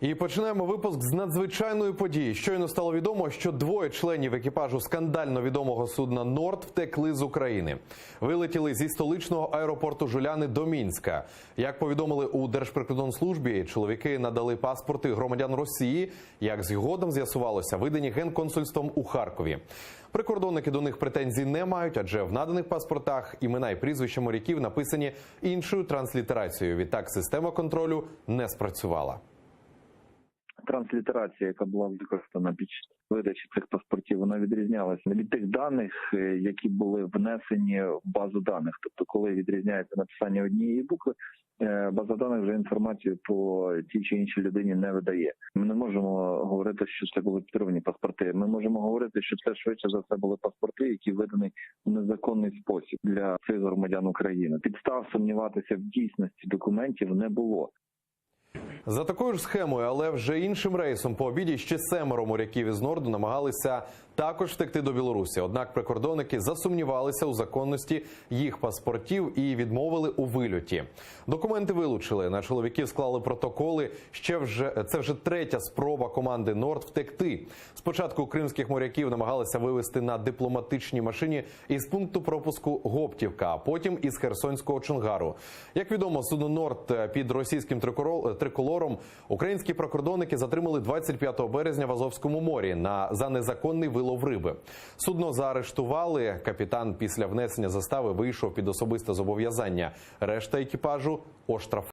І починаємо випуск з надзвичайної події. Щойно стало відомо, що двоє членів екіпажу скандально відомого судна «Норд» втекли з України. Вилетіли зі столичного аеропорту Жуляни до Мінська. Як повідомили у Держприкордонслужбі, чоловіки надали паспорти громадян Росії, як згодом з'ясувалося, видані Генконсульством у Харкові. Прикордонники до них претензій не мають, адже в наданих паспортах імена і прізвища моряків написані іншою транслітерацією. Відтак система контролю не спрацювала. Транслітерація, яка була використана під час видачі цих паспортів, вона відрізнялася від тих даних, які були внесені в базу даних. Тобто, коли відрізняється написання однієї букви, база даних вже інформацію по тій чи іншій людині не видає. Ми не можемо говорити, що це були підробні паспорти. Ми можемо говорити, що це швидше за все були паспорти, які видані в незаконний спосіб для цих громадян України. Підстав сумніватися в дійсності документів не було. За такою ж схемою, але вже іншим рейсом по обіді ще 7 моряків із «Норду» намагалися також втекти до Білорусі. Однак прикордонники засумнівалися у законності їх паспортів і відмовили у вильоті. Документи вилучили, на чоловіків склали протоколи. Це вже третя спроба команди «Норд» втекти. Спочатку кримських моряків намагалися вивезти на дипломатичній машині із пункту пропуску Гоптівка, а потім із херсонського Чонгару. Як відомо, судно «Норд» під російським триколором українські прикордонники затримали 25 березня в Азовському морі за незаконний вилов риби. Судно заарештували. Капітан після внесення застави вийшов під особисте зобов'язання. Решта екіпажу оштрафували.